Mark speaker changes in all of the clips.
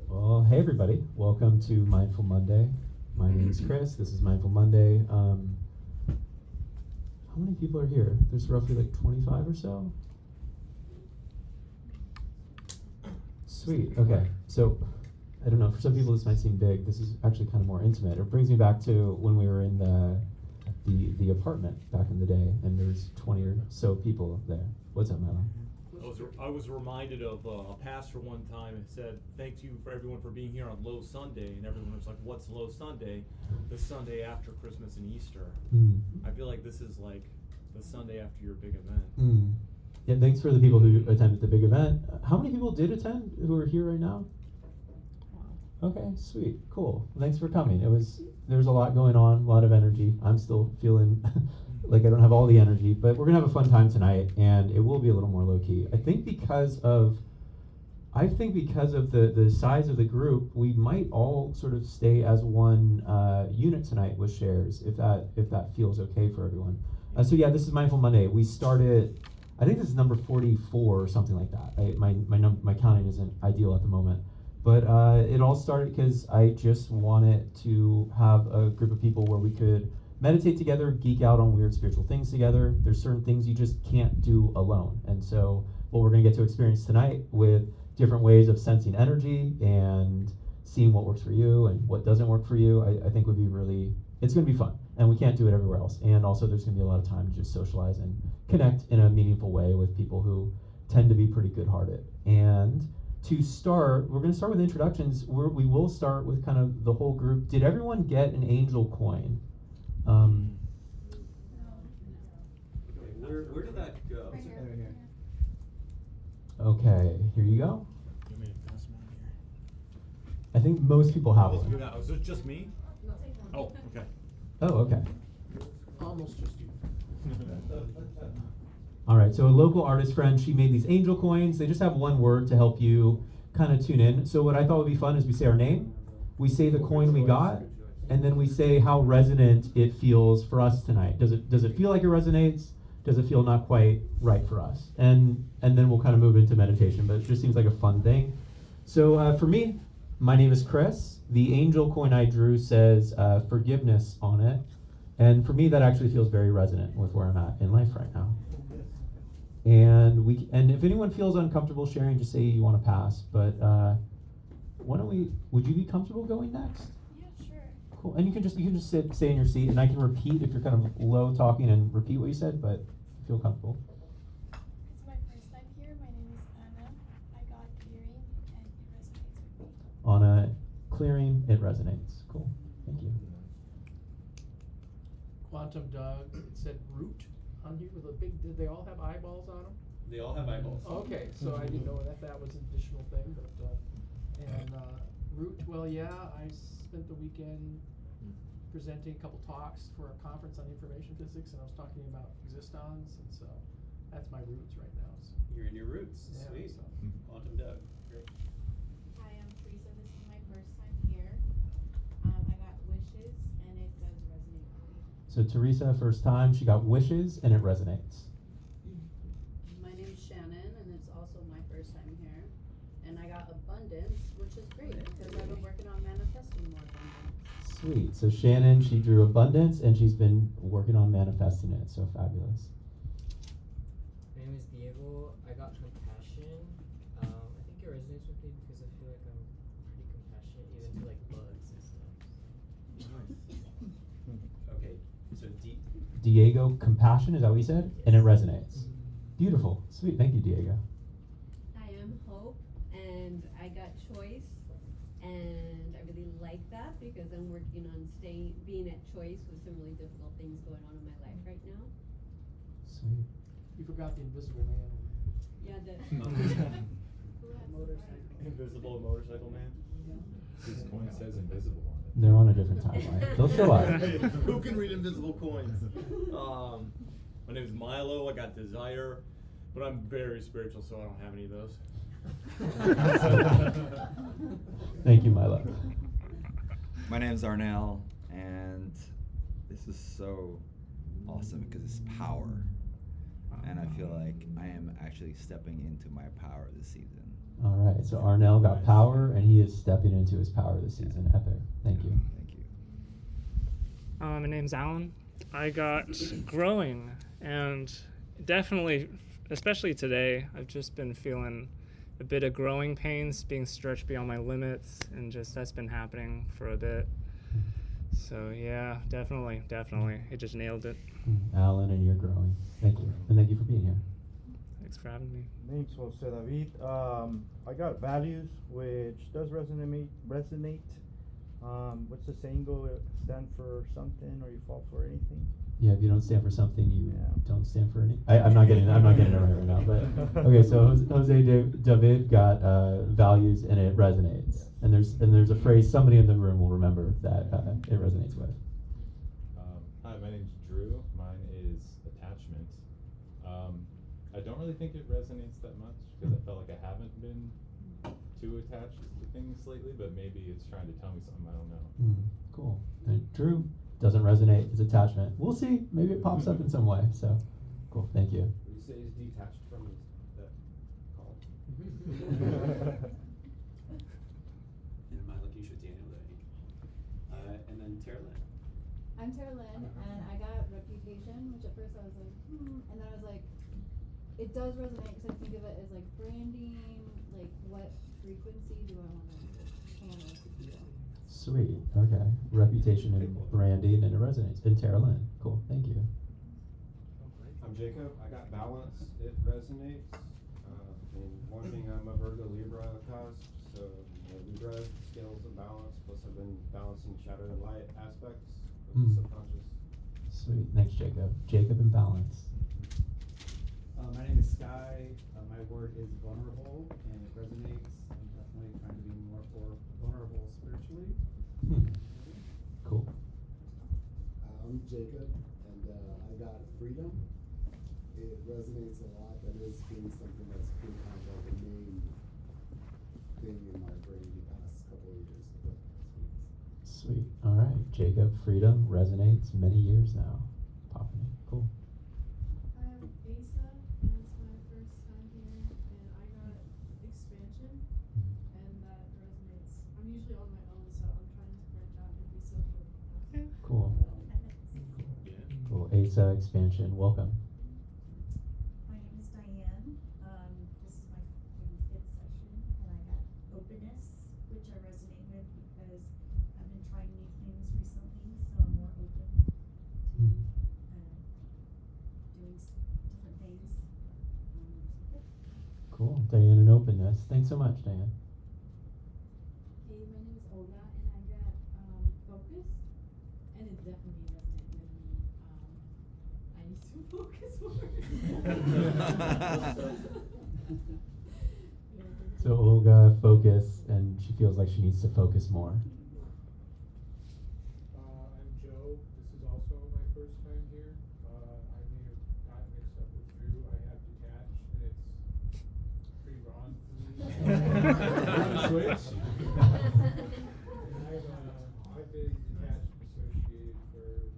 Speaker 1: Well, hey everybody, welcome to Mindful Monday. My name is Chris. This is Mindful Monday. How many people are here? There's roughly like 25 or so. Sweet. Okay. So, I don't know. For some people, this might seem big. This is actually kind of more intimate. It brings me back to when we were in the apartment back in the day, and there's 20 or so people there. What's up, Milo?
Speaker 2: I was reminded of a pastor one time and said, "Thank you for everyone for being here on Low Sunday," and everyone was like, "What's Low Sunday?" The Sunday after Christmas and Easter.
Speaker 1: Mm.
Speaker 2: I feel like this is like the Sunday after your big event.
Speaker 1: Mm. Yeah, thanks for the people who attended the big event. How many people did attend who are here right now? Okay, sweet, cool. Well, thanks for coming. There was a lot going on, a lot of energy. I'm still feeling like I don't have all the energy, but we're gonna have a fun time tonight, and it will be a little more low key. I think because of the size of the group, we might all sort of stay as one unit tonight with shares, if that feels okay for everyone. So yeah, this is Mindful Monday. We started. I think this is number 44 or something like that. My counting isn't ideal at the moment. But it all started because I just wanted to have a group of people where we could meditate together, geek out on weird spiritual things together. There's certain things you just can't do alone. And so what we're going to get to experience tonight with different ways of sensing energy and seeing what works for you and what doesn't work for you, I think would be it's going to be fun. And we can't do it everywhere else. And also there's going to be a lot of time to just socialize and connect in a meaningful way with people who tend to be pretty good-hearted. And to start, we're going to start with introductions. We will start with kind of the whole group. Did everyone get an angel coin?
Speaker 2: Where did that go?
Speaker 3: Right here.
Speaker 1: Okay, here you go.
Speaker 2: You made a pass one here.
Speaker 1: I think most people have one.
Speaker 2: Was it just me? Oh, okay.
Speaker 1: Oh, okay.
Speaker 3: Almost just you.
Speaker 1: All right, so a local artist friend, she made these angel coins. They just have one word to help you kind of tune in. So what I thought would be fun is we say our name, we say the coin we got, and then we say how resonant it feels for us tonight. Does it feel like it resonates? Does it feel not quite right for us? And then we'll kind of move into meditation, but it just seems like a fun thing. So for me, my name is Chris. The angel coin I drew says forgiveness on it. And for me, that actually feels very resonant with where I'm at in life right now. And if anyone feels uncomfortable sharing, just say you want to pass. But would you be comfortable going next?
Speaker 4: Yeah, sure.
Speaker 1: Cool. And you can just stay in your seat, and I can repeat if you're kind of low talking and repeat what you said, but feel comfortable.
Speaker 4: It's my first time here. My name is Anna. I got clearing and it resonates with me.
Speaker 1: On a clearing, it resonates. Cool. Thank you.
Speaker 3: Quantum Doug, it said root on here with a big, did they all have eyeballs on them?
Speaker 2: They all have eyeballs.
Speaker 3: Okay, so I didn't know that was an additional thing, but, root, well, yeah, I spent the weekend presenting a couple talks for a conference on information physics, and I was talking about existons, and so that's my roots right now. So.
Speaker 2: You're in your roots.
Speaker 3: Yeah,
Speaker 2: Sweet.
Speaker 3: so.
Speaker 2: Quantum Doug. Great.
Speaker 5: Hi, I'm Teresa. This is my first time here. I got wishes, and it does resonate with me.
Speaker 1: So Teresa, first time, she got wishes, and it resonates.
Speaker 6: My name's Shannon, and it's also my first time here. And I got abundance, which is great because I've been working on manifesting more abundance.
Speaker 1: Sweet. So Shannon, she drew abundance, and she's been working on manifesting it. So fabulous.
Speaker 7: My name is Diego. I got compassion. I think it resonates with me because I feel like I'm pretty compassionate even to like bugs and stuff.
Speaker 2: Nice. Okay. So
Speaker 1: Diego, compassion, is that what you said? And it resonates. Beautiful. Sweet. Thank you, Diego.
Speaker 8: I am Hope, and I got choice, and I really like that because I'm working on being at choice with some really difficult things going on in my life right now.
Speaker 1: Sweet.
Speaker 3: You forgot the invisible man.
Speaker 8: Yeah, that.
Speaker 6: Motorcycle.
Speaker 2: Invisible motorcycle man.
Speaker 9: This coin says invisible on it.
Speaker 1: They're on a different timeline. They'll show up.
Speaker 2: Who can read invisible coins? My name is Milo. I got desire, but I'm very spiritual, so I don't have any of those.
Speaker 1: Thank you, Milo.
Speaker 10: My name's Arnell, and this is so awesome because it's power. And I feel like I am actually stepping into my power this season.
Speaker 1: All right, so Arnell got power, and he is stepping into his power this season. Epic. Thank you.
Speaker 10: Thank you.
Speaker 11: My name's Alan. I got growing, and definitely, especially today, I've just been feeling a bit of growing pains, being stretched beyond my limits, and just that's been happening for a bit. So yeah, definitely, it just nailed it.
Speaker 1: Alan, and you're growing. Thank you, and thank you for being here.
Speaker 11: Thanks for having me.
Speaker 12: Name's Jose David. I got values, which does resonate. What's the saying go? Stand for something, or you fall for anything.
Speaker 1: Yeah, if you don't stand for something, you
Speaker 12: Yeah.
Speaker 1: don't stand for any. I'm not getting it right now. But okay, so Jose David got values, and it resonates. And there's a phrase somebody in the room will remember that it resonates with.
Speaker 9: Hi, my name's Drew. Mine is attachment. I don't really think it resonates that much because I felt like I haven't been too attached to things lately, but maybe it's trying to tell me something I don't know.
Speaker 1: Cool. And Drew doesn't resonate. It's attachment. We'll see. Maybe it pops up in some way. So, cool. Thank you.
Speaker 13: Would you say he's detached from that call?
Speaker 14: And my lucky should Daniel Day. And then Tara Lynn.
Speaker 15: I'm Tara Lynn, and I got reputation, which at first I was like, and then I was like, it does resonate because I think of it as like branding, like what frequency do I want to channel to feel?
Speaker 1: Sweet. Okay. Reputation and branding, and it resonates. And Tara Lynn. Cool. Thank you.
Speaker 13: I'm Jacob. I got balance. It resonates. And one thing, I'm a Virgo Libra cusp, so Libra scales of balance. Plus, I've been balancing shadow and light aspects of the subconscious.
Speaker 1: Sweet. Thanks, Jacob. Jacob and balance.
Speaker 16: My name is Sky. My word is vulnerable, and it resonates. I'm definitely trying to be more vulnerable spiritually.
Speaker 1: Cool.
Speaker 17: I'm Jacob, and I got freedom. It resonates a lot. That has been something that's been kind of like a main thing in my brain the past couple of years.
Speaker 1: Sweet. All right. Jacob, freedom resonates many years now. Popping in. Cool.
Speaker 18: I'm Asa, and it's my first time here, and I got expansion, and that resonates. I'm usually on my own, so I'm trying to branch out and be social.
Speaker 1: Cool. Cool. Asa, expansion. Welcome.
Speaker 19: My name is Diane. This is my maybe 5th session, and I got openness, which I resonate with because I've been trying new things recently, so I'm more open to doing different things.
Speaker 1: Cool. Diane and openness. Thanks so much, Diane.
Speaker 5: Hey, my name is Olga, and I got focus, and it definitely resonated with me. I need to focus more.
Speaker 1: So Olga, focus, and she feels like she needs to focus more.
Speaker 20: I'm Joe. This is also my first time here. I may have gotten mixed up with Drew. I have detached, and it's pretty wrong for me.
Speaker 9: Switch.
Speaker 20: I've been detached and associated for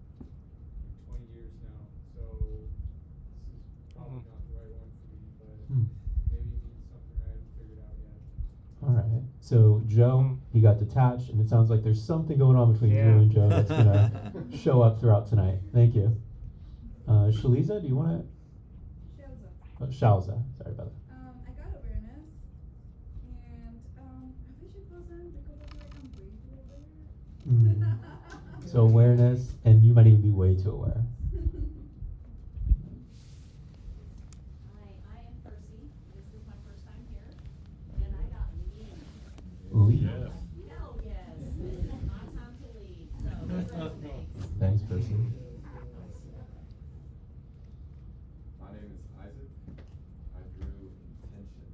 Speaker 20: 20 years now, so this is probably not the right one for me, but maybe it needs something I haven't figured out yet.
Speaker 1: All right. So Joe, he got detached, and it sounds like there's something going on between
Speaker 11: Yeah.
Speaker 1: Drew and Joe that's gonna show up throughout tonight. Thank you. Shaliza, do you want to? Shalza. Sorry about that.
Speaker 18: I got awareness, and I wish it wasn't because I feel like I'm way too aware.
Speaker 1: So awareness, and you might even be way too aware.
Speaker 5: Hi, I am Percy. This is my first time here, and I got lead.
Speaker 1: Lead.
Speaker 5: Hell yes, this is my time to lead. So it resonates.
Speaker 1: Thanks, Percy.
Speaker 21: My name is Isaac. I drew intention.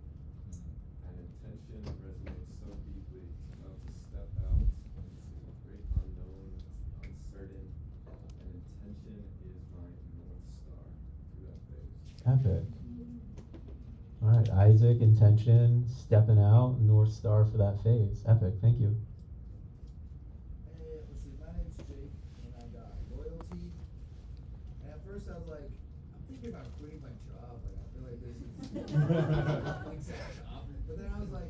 Speaker 21: And intention resonates so deeply to know to step out into the great unknown, uncertain, and intention is my North Star through that phase.
Speaker 1: Epic. All right, Isaac, intention, stepping out, North Star for that phase. Epic. Thank you.
Speaker 17: Hey, let's see. My name's Jake, and I got loyalty. And at first I was like, I'm thinking about quitting my job. Like I feel like this is exact job. But then I was like,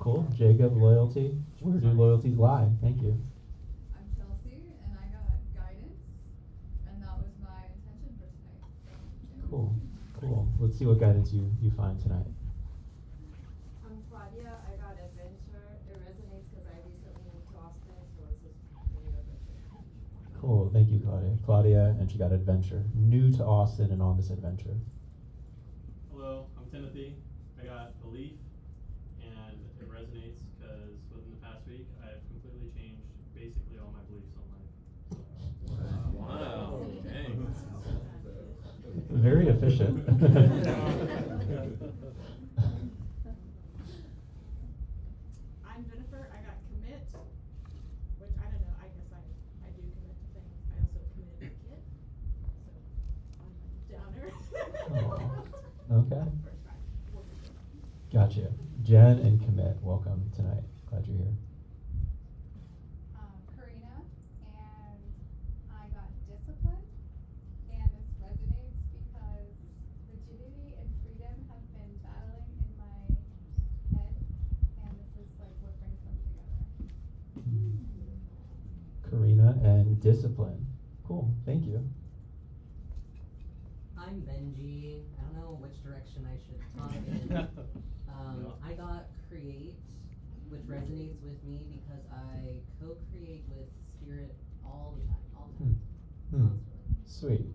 Speaker 1: Cool. Jacob, loyalty. Where do loyalties lie? Thank you.
Speaker 4: I'm Chelsea, and I got guidance, and that was my intention for tonight. So,
Speaker 1: Cool. Cool. Let's see what guidance you find tonight.
Speaker 22: I'm Claudia. I got adventure. It resonates because I recently moved to Austin, so this is really adventure.
Speaker 1: Cool. Thank you, Claudia. Claudia, and she got adventure. New to Austin and on this adventure.
Speaker 23: Hello, I'm Timothy. I got belief, and it resonates because within the past week, I've completely changed basically all my beliefs on life.
Speaker 2: Wow. Dang.
Speaker 1: Very efficient.
Speaker 18: I'm Jennifer. I got commit, which I don't know. I guess I do commit to things. I also committed a kid, so I'm a downer.
Speaker 1: Okay. Gotcha. Jen and Commit, welcome tonight. Glad you're here.
Speaker 4: Karina, and I got discipline, and this resonates because rigidity and freedom have been battling in my head, and this is like what brings them together.
Speaker 1: Karina and discipline. Cool. Thank you.
Speaker 24: I'm Benji. I don't know which direction I should talk in. I got create, which resonates with me because I co-create with spirit all the time.
Speaker 1: Sweet.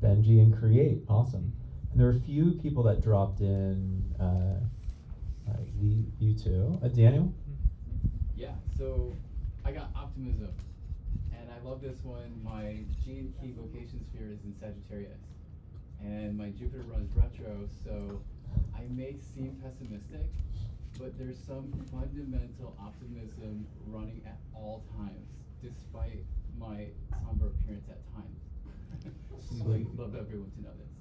Speaker 1: Benji and create. Awesome. And there are a few people that dropped in. You two. Daniel?
Speaker 25: Yeah, so I got optimism. And I love this one. My gene key vocation sphere is in Sagittarius. And my Jupiter runs retro, so I may seem pessimistic, but there's some fundamental optimism running at all times, despite my somber appearance at times. So I'd love everyone to know this.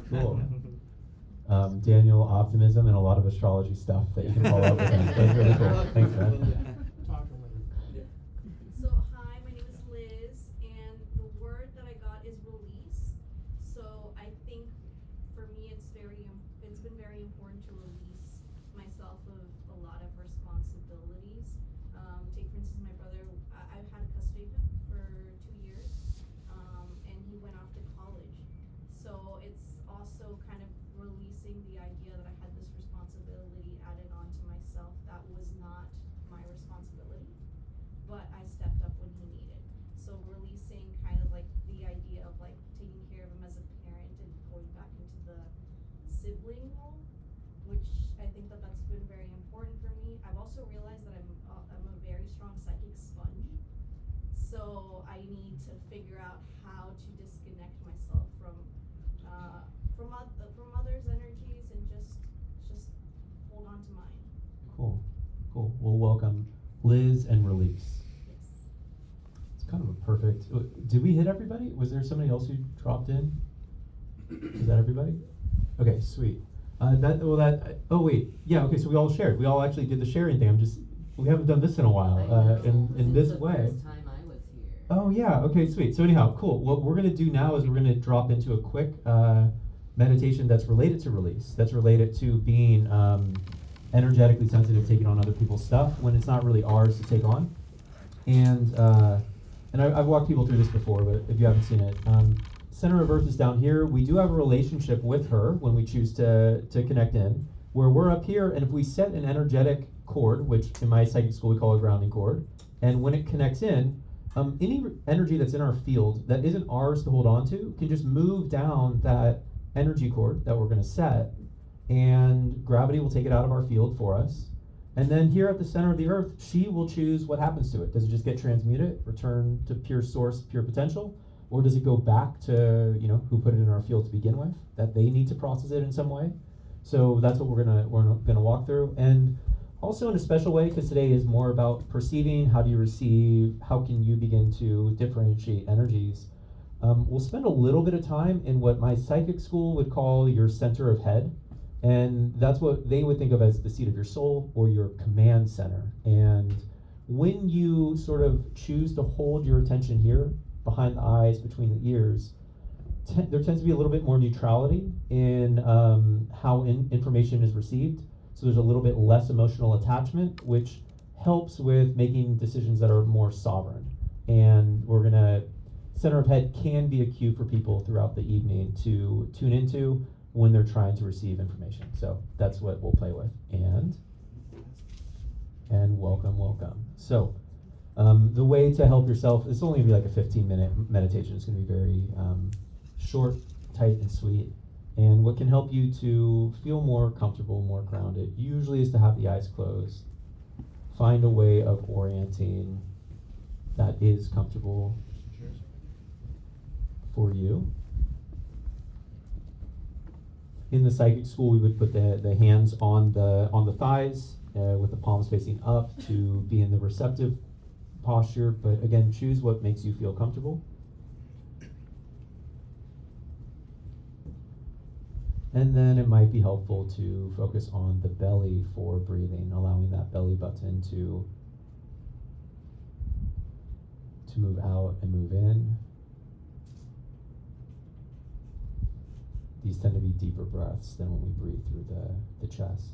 Speaker 1: Cool. Daniel, optimism and a lot of astrology stuff that you can follow up with. That's really cool. Thanks, man.
Speaker 26: So hi, my name is Liz, and the word that I got is release. So I think for me it's been very important to release myself of a lot of responsibilities. Take for instance my brother, I've had custody of him for 2 years, and he went off to college. So it's also kind of releasing the idea that I had this responsibility added onto myself that was not my responsibility, but I stepped up when he needed. So releasing kind of like the idea of like taking care of him as a parent and going back into the sibling role, which I think that's been very important for me. I've also realized that I'm a very strong psychic sponge, so I need to figure out how to disconnect myself from others' energies and just hold on to mine.
Speaker 1: Cool. Cool. Well, welcome Liz and release. It's kind of a perfect. Did we hit everybody? Was there somebody else who dropped in? Is that everybody? Okay, sweet. Oh wait, yeah. Okay, so we all shared. We all actually did the sharing thing. We haven't done this in a while. In this way.
Speaker 24: First time I was here.
Speaker 1: Oh yeah. Okay, sweet. So anyhow, cool. What we're gonna do now is we're gonna drop into a quick meditation that's related to release. That's related to being energetically sensitive, taking on other people's stuff when it's not really ours to take on. And I've walked people through this before, but if you haven't seen it, Center of Earth is down here. We do have a relationship with her when we choose to connect in, where we're up here, and if we set an energetic cord, which in my psychic school we call a grounding cord, and when it connects in, any energy that's in our field that isn't ours to hold on to can just move down that energy cord that we're going to set, and gravity will take it out of our field for us. And then here at the center of the Earth, she will choose what happens to it. Does it just get transmuted, return to pure source, pure potential? Or does it go back to, who put it in our field to begin with, that they need to process it in some way? So that's what we're gonna walk through. And also in a special way, because today is more about perceiving, how do you receive, how can you begin to differentiate energies. We'll spend a little bit of time in what my psychic school would call your center of head. And that's what they would think of as the seat of your soul or your command center. And when you sort of choose to hold your attention here, behind the eyes, between the ears, there tends to be a little bit more neutrality in how information is received. So there's a little bit less emotional attachment, which helps with making decisions that are more sovereign. And we're gonna, center of head can be a cue for people throughout the evening to tune into when they're trying to receive information. So that's what we'll play with. And welcome. So the way to help yourself, it's only gonna be like a 15-minute meditation. It's gonna be very short, tight, and sweet. And what can help you to feel more comfortable, more grounded, usually is to have the eyes closed. Find a way of orienting that is comfortable for you. In the psychic school, we would put the hands on the thighs with the palms facing up to be in the receptive posture. But again, choose what makes you feel comfortable. And then it might be helpful to focus on the belly for breathing, allowing that belly button to move out and move in. These tend to be deeper breaths than when we breathe through the chest.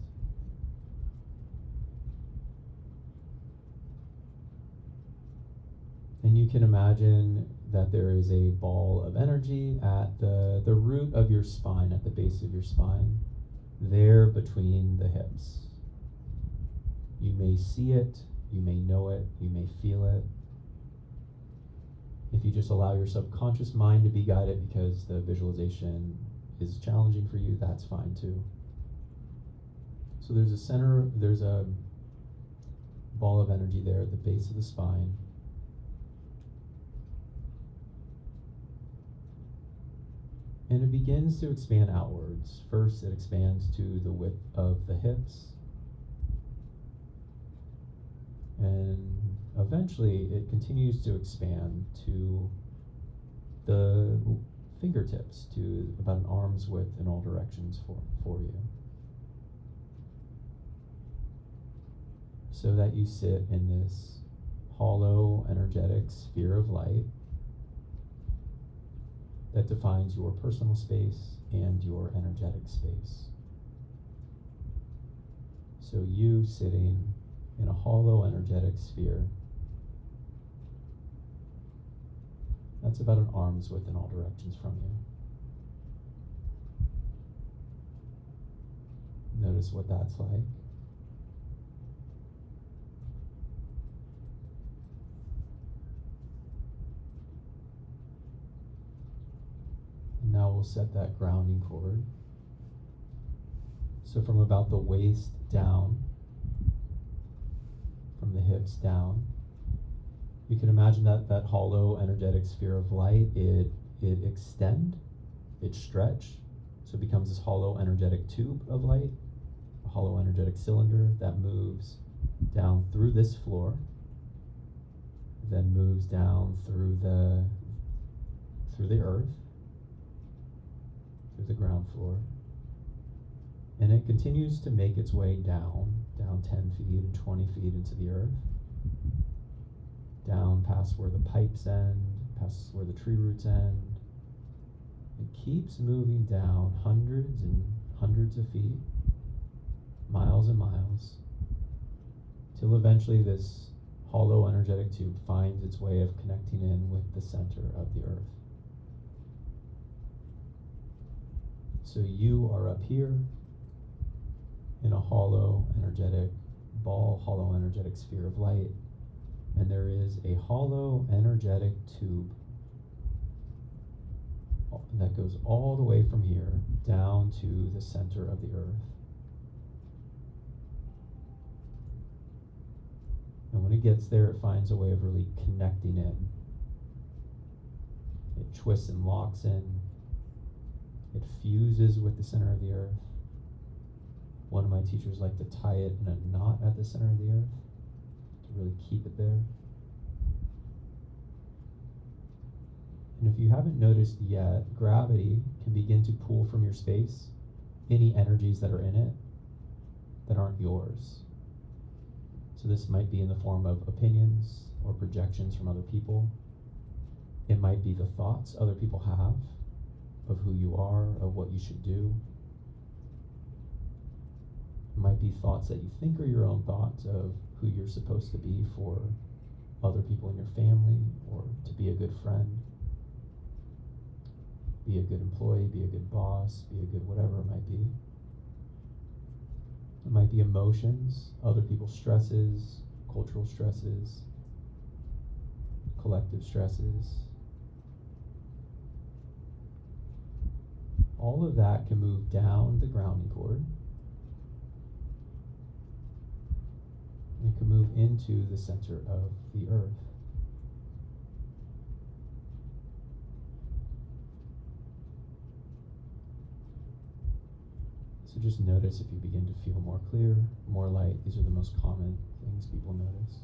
Speaker 1: And you can imagine that there is a ball of energy at the root of your spine, at the base of your spine, there between the hips. You may see it, you may know it, you may feel it. If you just allow your subconscious mind to be guided because the visualization is challenging for you, that's fine too. So there's a ball of energy there at the base of the spine. And it begins to expand outwards. First, it expands to the width of the hips. And eventually, it continues to expand to the fingertips, to about an arm's width in all directions for you. So that you sit in this hollow, energetic sphere of light that defines your personal space and your energetic space. So you sitting in a hollow, energetic sphere that's about an arm's width in all directions from you. Notice what that's like. Now we'll set that grounding cord. So from about the waist down, from the hips down, you can imagine that hollow energetic sphere of light, it extend, it stretch, so it becomes this hollow energetic tube of light, a hollow energetic cylinder that moves down through this floor, then moves down through the earth, through the ground floor, and it continues to make its way down 10 feet and 20 feet into the earth, down past where the pipes end, past where the tree roots end. It keeps moving down hundreds and hundreds of feet, miles and miles, till eventually this hollow energetic tube finds its way of connecting in with the center of the earth. So you are up here in a hollow energetic ball, hollow energetic sphere of light, and there is a hollow energetic tube that goes all the way from here down to the center of the earth. And when it gets there, it finds a way of really connecting in. It twists and locks in. It fuses with the center of the earth. One of my teachers liked to tie it in a knot at the center of the earth to really keep it there. And if you haven't noticed yet, gravity can begin to pull from your space any energies that are in it that aren't yours. So this might be in the form of opinions or projections from other people. It might be the thoughts other people have of who you are, of what you should do. It might be thoughts that you think are your own thoughts of who you're supposed to be for other people in your family, or to be a good friend, be a good employee, be a good boss, be a good whatever it might be. It might be emotions, other people's stresses, cultural stresses, collective stresses. All of that can move down the grounding cord. And it can move into the center of the earth. So just notice if you begin to feel more clear, more light. These are the most common things people notice.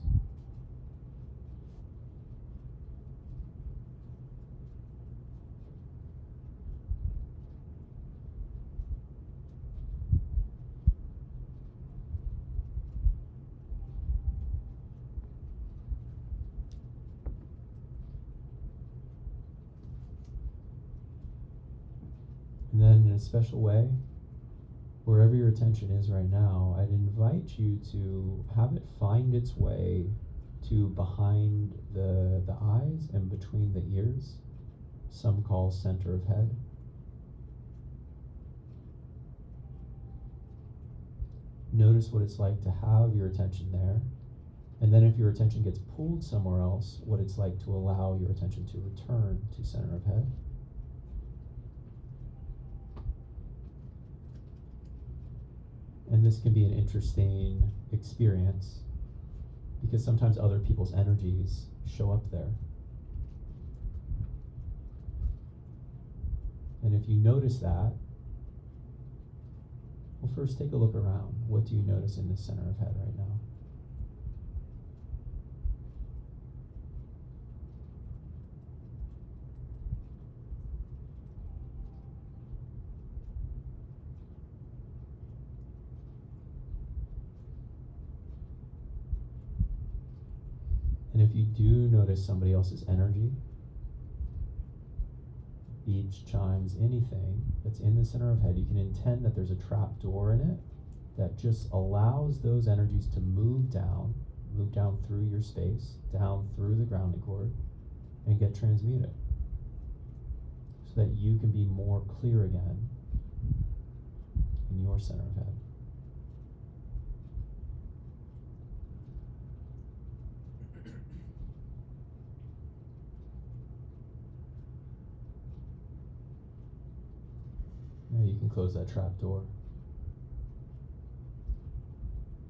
Speaker 1: And then in a special way, wherever your attention is right now, I'd invite you to have it find its way to behind the eyes and between the ears, some call center of head. Notice what it's like to have your attention there. And then if your attention gets pulled somewhere else, what it's like to allow your attention to return to center of head. And this can be an interesting experience because sometimes other people's energies show up there. And if you notice that, well, first take a look around. What do you notice in the center of head right now? And if you do notice somebody else's energy, beads, chimes, anything that's in the center of head, you can intend that there's a trap door in it that just allows those energies to move down through your space, down through the grounding cord, and get transmuted. So that you can be more clear again in your center of head. Now you can close that trap door.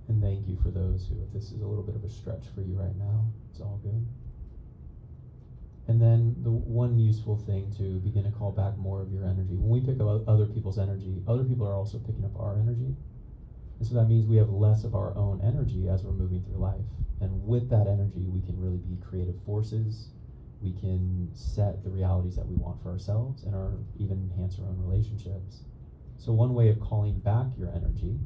Speaker 1: And thank you for those who, if this is a little bit of a stretch for you right now, it's all good. And then the one useful thing to begin to call back more of your energy. When we pick up other people's energy, other people are also picking up our energy. And so that means we have less of our own energy as we're moving through life. And with that energy, we can really be creative forces. We can set the realities that we want for ourselves and even enhance our own relationships. So one way of calling back your energy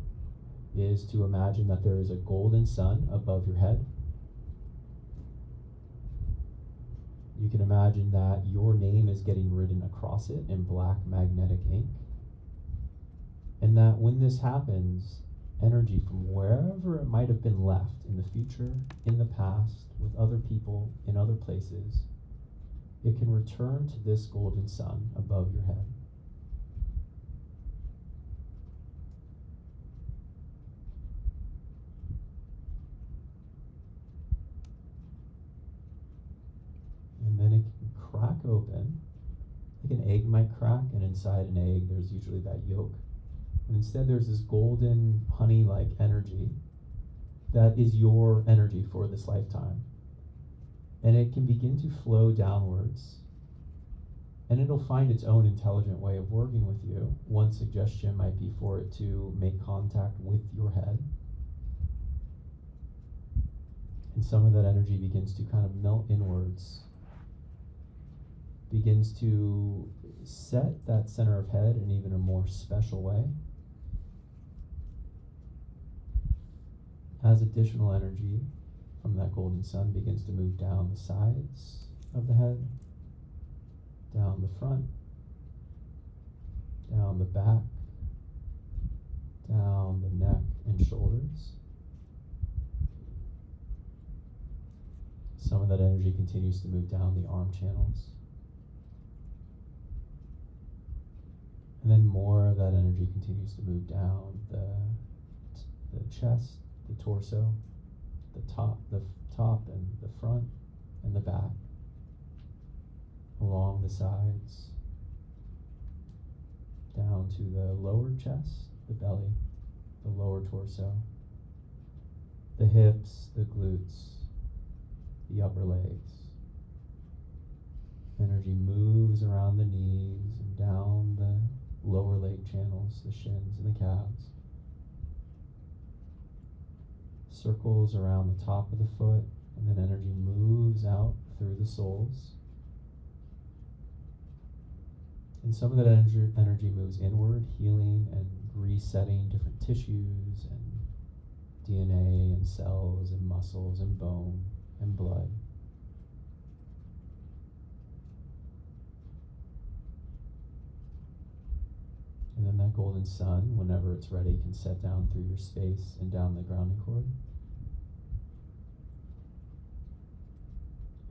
Speaker 1: is to imagine that there is a golden sun above your head. You can imagine that your name is getting written across it in black magnetic ink. And that when this happens, energy from wherever it might have been left in the future, in the past, with other people, in other places, it can return to this golden sun above your head. And then it can crack open. Like an egg might crack, and inside an egg there's usually that yolk. And instead there's this golden honey-like energy that is your energy for this lifetime. And it can begin to flow downwards. And it'll find its own intelligent way of working with you. One suggestion might be for it to make contact with your head. And some of that energy begins to kind of melt inwards. Begins to set that center of head in even a more special way. As additional energy from that golden sun begins to move down the sides of the head, down the front, down the back, down the neck and shoulders. Some of that energy continues to move down the arm channels. And then more of that energy continues to move down the chest, the torso, the top and the front and the back, along the sides, down to the lower chest, the belly, the lower torso, the hips, the glutes, the upper legs. Energy moves around the knees and down the lower leg channels, the shins and the calves. Circles around the top of the foot, and then energy moves out through the soles. And some of that energy moves inward, healing and resetting different tissues and DNA and cells and muscles and bone and blood. And then that golden sun, whenever it's ready, can set down through your space and down the grounding cord.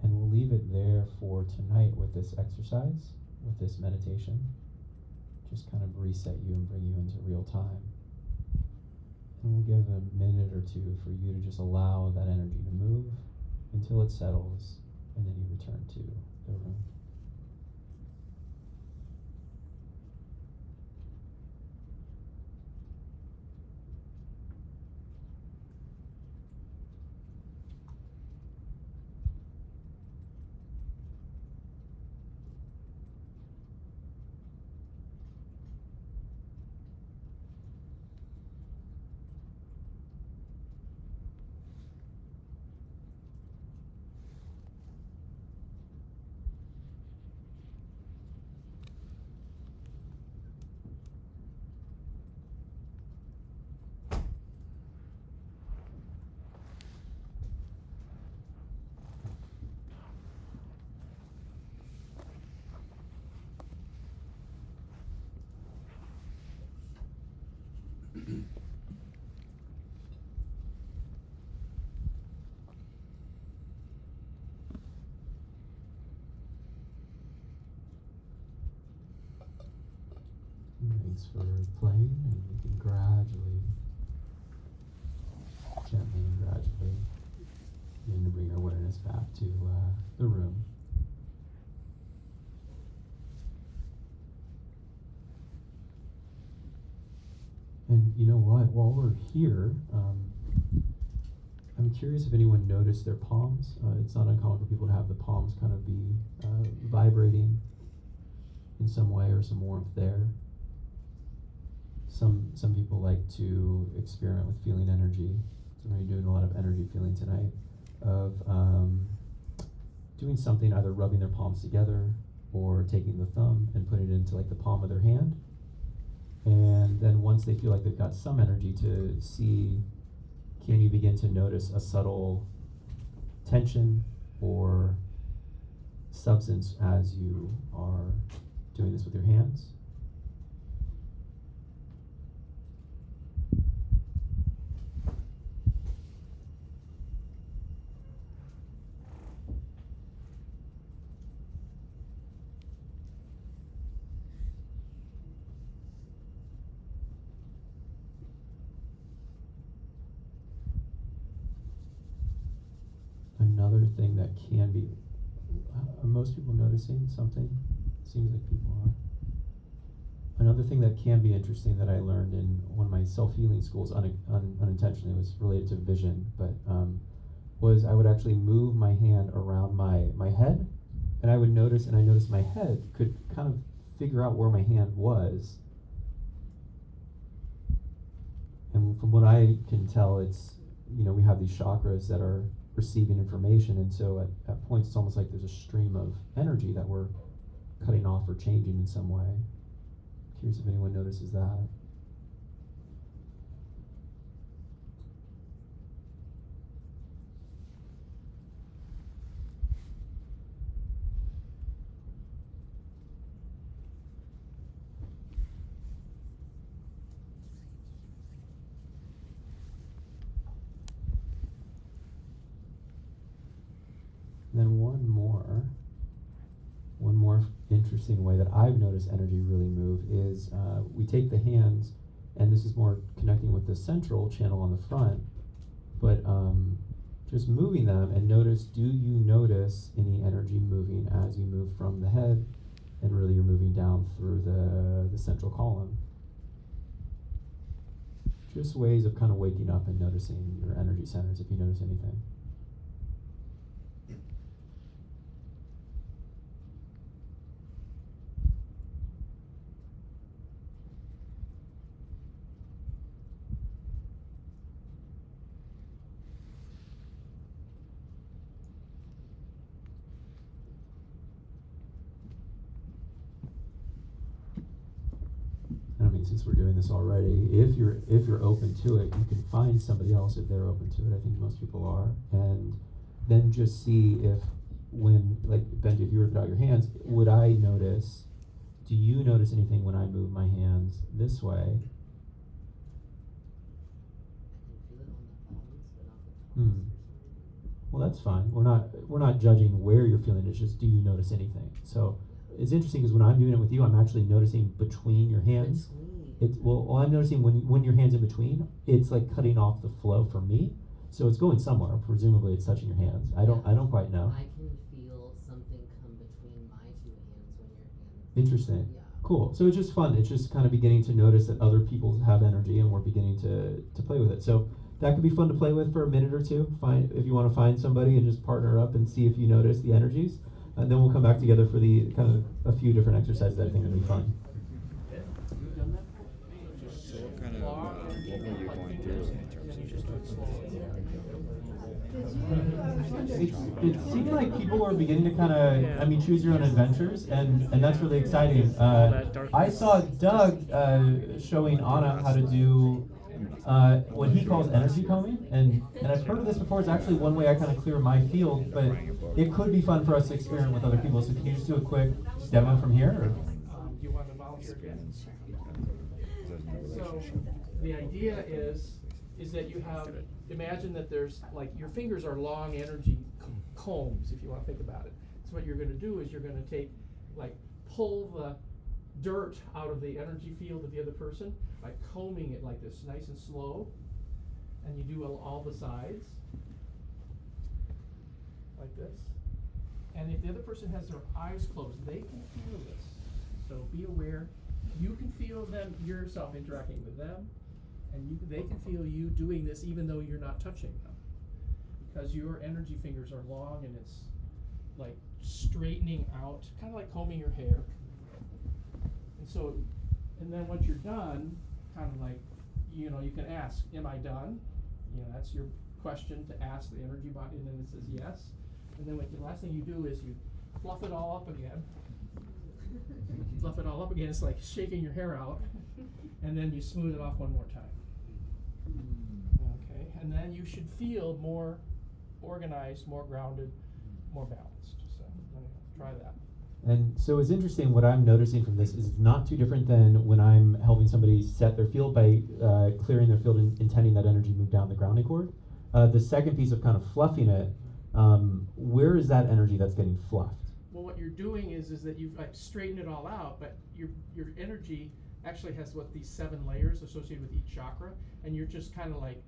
Speaker 1: And we'll leave it there for tonight with this exercise, with this meditation. Just kind of reset you and bring you into real time. And we'll give a minute or two for you to just allow that energy to move until it settles, and then you return to the room. Thanks for playing, and we can gradually, gently and gradually begin to bring our awareness back to the room. And you know what, while we're here, I'm curious if anyone noticed their palms. It's not uncommon for people to have the palms kind of be vibrating in some way, or some warmth there. Some people like to experiment with feeling energy. So we're doing a lot of energy feeling tonight, of doing something, either rubbing their palms together or taking the thumb and putting it into like the palm of their hand. And then once they feel like they've got some energy, to see, can you begin to notice a subtle tension or substance as you are doing this with your hands? Another thing that can be, are most people noticing something? Seems like people are. Another thing that can be interesting that I learned in one of my self-healing schools, unintentionally, was related to vision, but was I would actually move my hand around my head, and I would notice, and I noticed my head could kind of figure out where my hand was. And from what I can tell, it's, we have these chakras that are receiving information, and so at points it's almost like there's a stream of energy that we're cutting off or changing in some way. Curious if anyone notices that. interesting way that I've noticed energy really move is we take the hands, and this is more connecting with the central channel on the front, but just moving them and notice, do you notice any energy moving as you move from the head, and really you're moving down through the central column? Just ways of kind of waking up and noticing your energy centers if you notice anything. I mean, since we're doing this already, if you're open to it, you can find somebody else if they're open to it. I think most people are, and then just see if, when, like Benji, if you were without your hands, would I notice? Do you notice anything when I move my hands this way? Well, that's fine. We're not judging where you're feeling. It's just, do you notice anything? So it's interesting because when I'm doing it with you, I'm actually noticing between your hands. Well, I'm noticing when your hands in between, it's like cutting off the flow for me. So it's going somewhere. Presumably, it's touching your hands. I don't quite know.
Speaker 24: I can feel something come between my two hands when your hands.
Speaker 1: Interesting.
Speaker 24: Yeah.
Speaker 1: Cool. So it's just fun. It's just kind of beginning to notice that other people have energy, and we're beginning to play with it. So that could be fun to play with for a minute or two. If you want to find somebody and just partner up and see if you notice the energies. And then we'll come back together for the kind of a few different exercises that I think will be fun.
Speaker 3: So what kind of, what were you going through in terms of just
Speaker 1: It seemed like people were beginning to kind of, choose your own adventures, and that's really exciting. I saw Doug showing Anna how to do what he calls energy combing, and I've heard of this before. It's actually one way I kind of clear my field, but it could be fun for us to experiment with other people. So can you just do a quick demo from here? Or?
Speaker 6: Do you want to volunteer again? So the idea is that you have, imagine that there's, like, your fingers are long energy combs, if you want to think about it. So what you're going to do is you're going to take, like, pull the dirt out of the energy field of the other person by combing it like this, nice and slow. And you do all the sides, like this. And if the other person has their eyes closed, they can feel this. So be aware. You can feel them yourself interacting with them, and they can feel you doing this even though you're not touching them, because your energy fingers are long and it's like straightening out, kind of like combing your hair. And so, and then once you're done, kind of like, you can ask, am I done? That's your question to ask the energy body, and then it says yes. And then the last thing you do is you fluff it all up again. Fluff it all up again. It's like shaking your hair out. And then you smooth it off one more time. Okay. And then you should feel more organized, more grounded, more balanced. So try that.
Speaker 1: And so it's interesting, what I'm noticing from this is it's not too different than when I'm helping somebody set their field by clearing their field and intending that energy move down the grounding cord. The second piece of kind of fluffing it, where is that energy that's getting fluffed?
Speaker 6: Well, what you're doing is that you've straightened it all out, but your energy actually has these 7 layers associated with each chakra, and you're just kind of like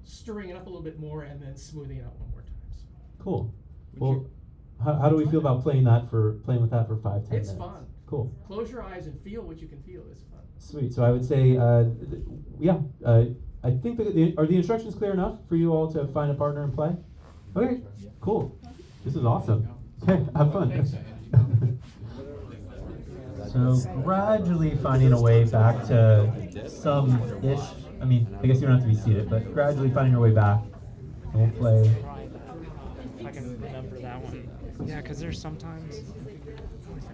Speaker 6: stirring it up a little bit more and then smoothing it out one more time. So.
Speaker 1: Cool. Well, how do we feel about playing with that for 5-10 minutes?
Speaker 6: It's fun.
Speaker 1: Cool.
Speaker 6: Close your eyes and feel what you can feel. It's fun.
Speaker 1: Sweet. So I would say, I think are the instructions clear enough for you all to find a partner and play? Okay. Cool. This is awesome. Okay, have fun. So gradually finding a way back to some-ish, I guess you don't have to be seated, but gradually finding your way back, and we'll play.
Speaker 11: If I can remember that one. Yeah, because there's sometimes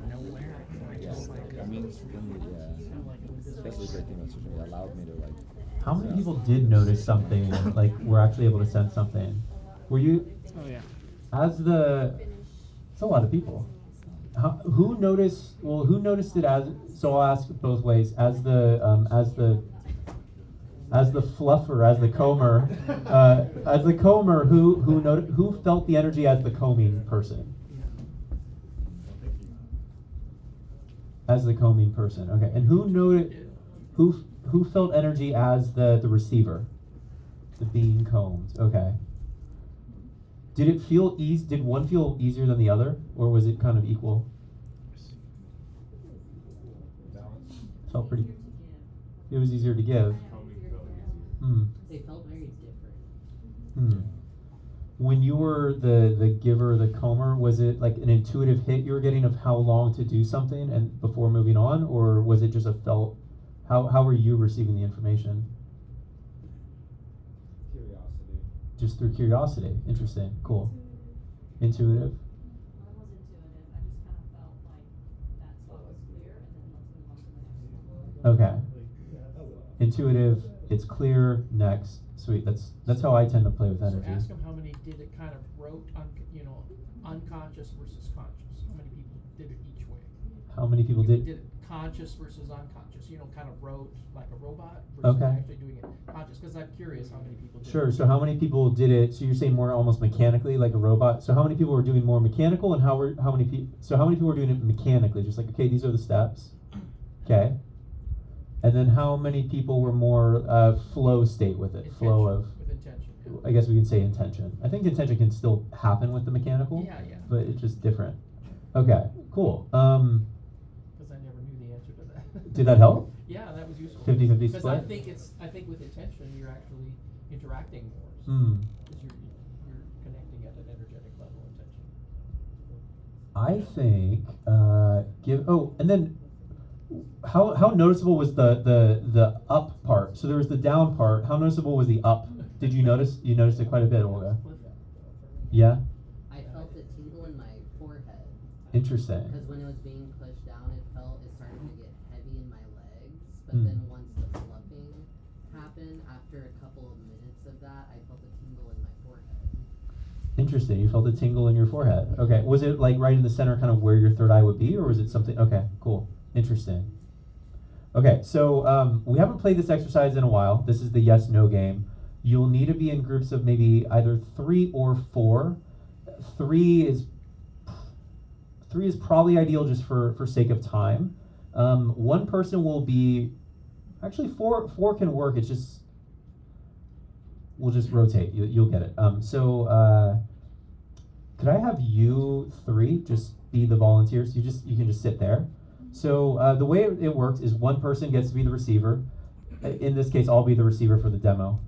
Speaker 11: nowhere.
Speaker 3: That's the great thing about social media. It allowed me to
Speaker 1: How many people did notice something, like were actually able to sense something? Were you?
Speaker 11: Oh yeah.
Speaker 1: It's a lot of people. Who noticed? Well, who noticed it as? So I'll ask both ways. As the fluffer, as the comber, who felt the energy as the combing person? As the combing person. Okay. And who noted? Who felt energy as the receiver? The being combed. Okay. Did it feel easy? Did one feel easier than the other, or was it kind of equal? Felt pretty. It was easier to give.
Speaker 24: They felt very different.
Speaker 1: When you were the giver, the comber, was it like an intuitive hit you were getting of how long to do something and before moving on, or was it just a felt? How were you receiving the information?
Speaker 13: Curiosity.
Speaker 1: Just through curiosity. Interesting. Cool. Intuitive.
Speaker 5: Mine was intuitive. I just kind of felt like that spot was clear, and then let's move on to the next one.
Speaker 1: Okay. Intuitive. It's clear. Next. Sweet. That's how I tend to play with energy.
Speaker 6: So ask them how many did it kind of wrote, unconscious versus conscious. How many people did it each way?
Speaker 1: How many people did?
Speaker 6: Did it conscious versus unconscious? Kind of wrote like a robot versus
Speaker 1: Okay.
Speaker 6: actually doing it conscious. Because I'm curious how many people did
Speaker 1: Sure.
Speaker 6: it.
Speaker 1: So how many people did it? So you're saying more almost mechanically, like a robot. So how many people were doing more mechanical, and how many people? So how many people were doing it mechanically? Just like, okay, these are the steps. Okay. And then how many people were more flow state with it? Flow of.
Speaker 6: With intention. Yeah.
Speaker 1: I guess we can say intention. I think intention can still happen with the mechanical.
Speaker 6: Yeah.
Speaker 1: But it's just different. Okay. Cool.
Speaker 6: Because I never knew the answer to that.
Speaker 1: Did that help?
Speaker 6: Yeah, that was useful.
Speaker 1: 50-50
Speaker 6: Because I
Speaker 1: split?
Speaker 6: think with intention you're actually interacting more. Because you're connecting at an energetic level. Intention.
Speaker 1: I think and then how noticeable was the up part? So there was the down part. How noticeable was the up? Did you notice? You noticed it quite a bit, Olga. Yeah.
Speaker 24: I felt it tingle in my forehead.
Speaker 1: Interesting.
Speaker 24: Because when it was being pushed down, it started to get heavy in my legs. But
Speaker 1: Hmm.
Speaker 24: then once the fluffing happened, after a couple of minutes of that, I felt a tingle in my forehead.
Speaker 1: Interesting. You felt a tingle in your forehead. Okay. Was it like right in the center, kind of where your third eye would be, or was it something? Okay. Cool. Interesting. Okay. So we haven't played this exercise in a while. This is the yes/no game. You'll need to be in groups of maybe either 3 or 4. 3 is probably ideal just for sake of time. One person will be, actually 4 can work. It's just, we'll just rotate. You'll get it. Could I have you 3 just be the volunteers? You can just sit there. So the way it works is one person gets to be the receiver. In this case, I'll be the receiver for the demo.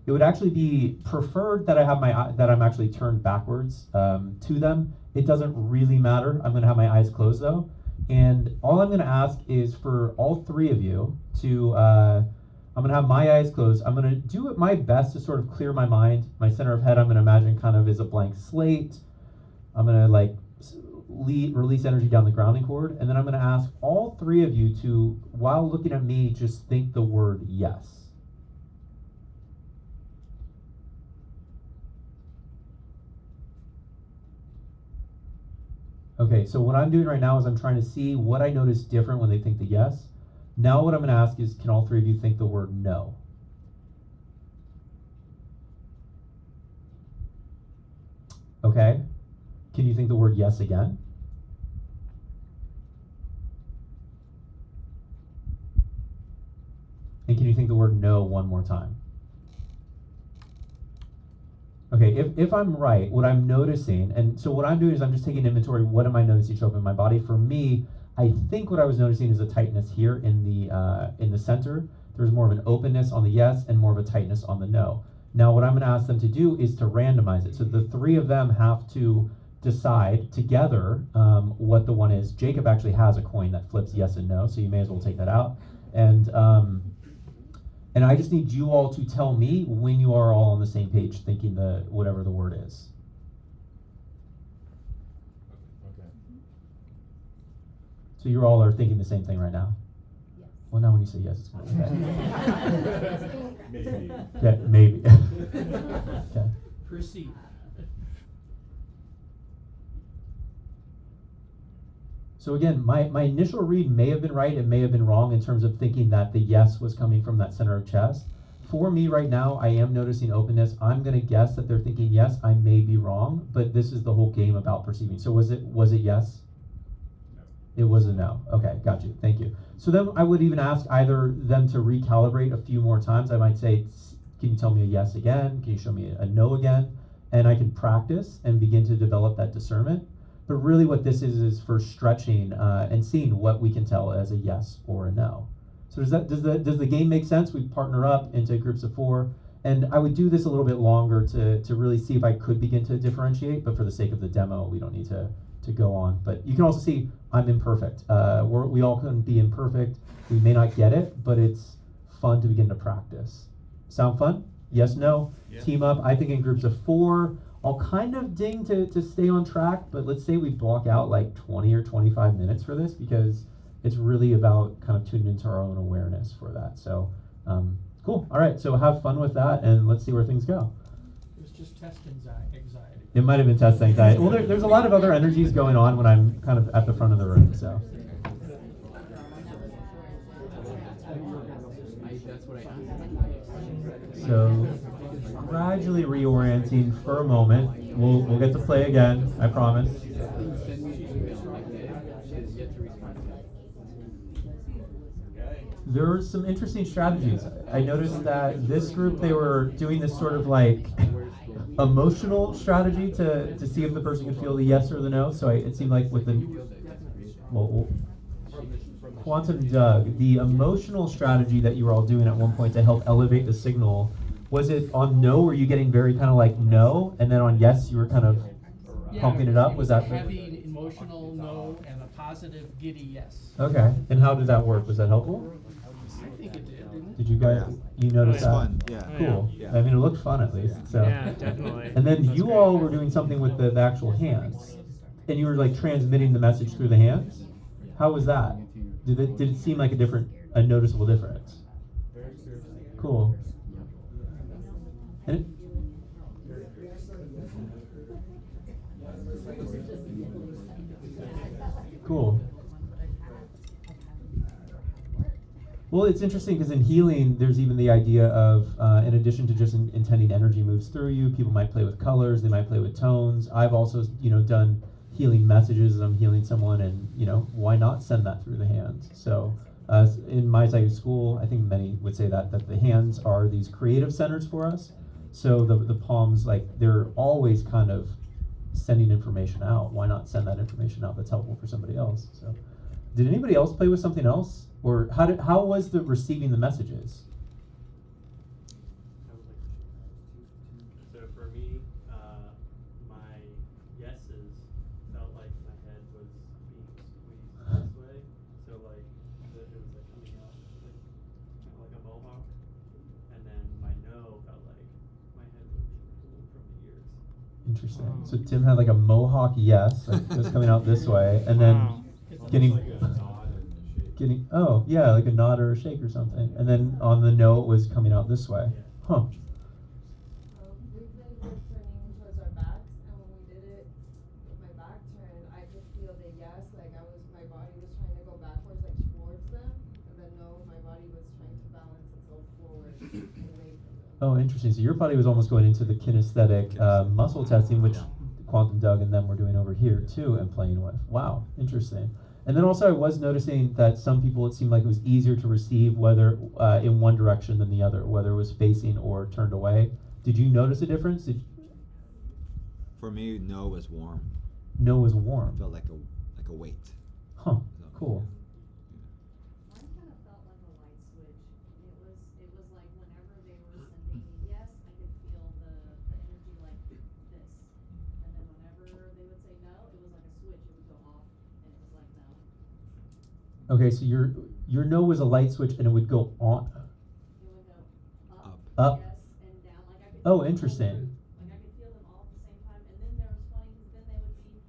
Speaker 1: It would actually be preferred that I have that I'm actually turned backwards to them. It doesn't really matter. I'm going to have my eyes closed though, and all I'm going to ask is for all 3 of you to. I'm going to have my eyes closed. I'm going to do my best to sort of clear my mind. My center of head, I'm going to imagine kind of is a blank slate. I'm going to release energy down the grounding cord, and then I'm going to ask all 3 of you to, while looking at me, just think the word yes. Okay, so what I'm doing right now is I'm trying to see what I notice different when they think the yes. Now what I'm going to ask is, can all 3 of you think the word no? Okay. Can you think the word yes again? And can you think the word no one more time? Okay, if I'm right, what I'm noticing, and so what I'm doing is I'm just taking inventory, what am I noticing show up in my body? For me, I think what I was noticing is a tightness here in the center. There's more of an openness on the yes and more of a tightness on the no. Now what I'm going to ask them to do is to randomize it. So the 3 of them have to decide together what the one is. Jacob actually has a coin that flips yes and no, so you may as well take that out. And I just need you all to tell me when you are all on the same page thinking whatever the word is.
Speaker 9: Okay.
Speaker 1: So you all are thinking the same thing right now?
Speaker 24: Yes.
Speaker 1: Well, now when you say yes, it's going to be okay.
Speaker 9: Maybe.
Speaker 1: Okay, maybe. Okay.
Speaker 6: Proceed.
Speaker 1: So again, my initial read may have been right, it may have been wrong in terms of thinking that the yes was coming from that center of chest. For me right now, I am noticing openness. I'm going to guess that they're thinking yes. I may be wrong, but this is the whole game about perceiving. So was it yes? It was a no. Okay, got you. Thank you. So then I would even ask either them to recalibrate a few more times. I might say, can you tell me a yes again? Can you show me a no again? And I can practice and begin to develop that discernment. But really what this is for stretching and seeing what we can tell as a yes or a no. So does the game make sense? We partner up into groups of 4. And I would do this a little bit longer to really see if I could begin to differentiate, but for the sake of the demo, we don't need to go on. But you can also see I'm imperfect. We all can be imperfect. We may not get it, but it's fun to begin to practice. Sound fun? Yes, no?
Speaker 3: Yeah.
Speaker 1: Team up, I think in groups of 4. I'll kind of ding to stay on track, but let's say we block out like 20 or 25 minutes for this because it's really about kind of tuning into our own awareness for that. So, cool. All right, so have fun with that and let's see where things go.
Speaker 6: It was just test anxiety.
Speaker 1: It might have been test anxiety. Well, there's a lot of other energies going on when I'm kind of at the front of the room, so. So, gradually reorienting for a moment. We'll get to play again, I promise. There were some interesting strategies. I noticed that this group, they were doing this sort of like emotional strategy to see if the person could feel the yes or the no. So it seemed like with the Quantum Doug, the emotional strategy that you were all doing at one point to help elevate the signal, was it on no, were you getting very kind of like no, and then on yes you were kind of pumping it up? Was that
Speaker 6: heavy emotional no and a positive giddy yes?
Speaker 1: Okay, and how did that work? Was that helpful?
Speaker 6: I think it did, didn't it?
Speaker 1: Did you guys, you notice that?
Speaker 3: fun, yeah.
Speaker 1: Cool.
Speaker 3: Yeah.
Speaker 1: I mean, it looked fun at least. So.
Speaker 11: Yeah, definitely.
Speaker 1: And then you all were doing something with the actual hands, and you were like transmitting the message through the hands. How was that? Did it seem like a noticeable difference? Cool. And it, cool. Well, it's interesting because in healing, there's even the idea of, in addition to just intending energy moves through you, people might play with colors, they might play with tones. I've also, done healing messages as I'm healing someone, and, why not send that through the hands? So, in my side of school, I think many would say that the hands are these creative centers for us. So the palms, they're always kind of sending information out. Why not send that information out that's helpful for somebody else? So, did anybody else play with something else? Or how was the receiving the messages?
Speaker 23: So for me, my yeses felt like my head was being squeezed this way. So it was coming out kind of like a mohawk. And then my no felt like my head was being pulled from the ears.
Speaker 1: Interesting. So Tim had like a mohawk yes, it was coming out this way, and then getting like a nod or a shake or something, and then on the no it was coming out this way. Huh.
Speaker 22: We played with turning towards our backs, and when we did it with my back turned, I could feel the yes, my body was trying to go backwards, towards them, and then no, my body was trying to balance itself forward and away from them.
Speaker 1: Oh, interesting. So your body was almost going into the kinesthetic muscle testing, which Quantum Doug and them were doing over here too, and playing with. Wow, interesting. And then also I was noticing that some people, it seemed like it was easier to receive whether in one direction than the other, whether it was facing or turned away. Did you notice a difference?
Speaker 3: For me, no was warm.
Speaker 1: No was warm.
Speaker 3: It felt like a weight.
Speaker 1: Huh, cool.
Speaker 5: Mine kind of felt like a light switch. It was like whenever they were sending me yes, I could feel the energy like this. And then whenever they would say no, it was like a switch, it would go off and it was like no.
Speaker 1: Okay, so your no was a light switch and it would go on.
Speaker 5: It would go
Speaker 1: Up.
Speaker 5: yes, and down. Like I could
Speaker 1: Oh,
Speaker 5: feel
Speaker 1: interesting.
Speaker 5: I could feel them all at the same time. And then there was funny because then they would be,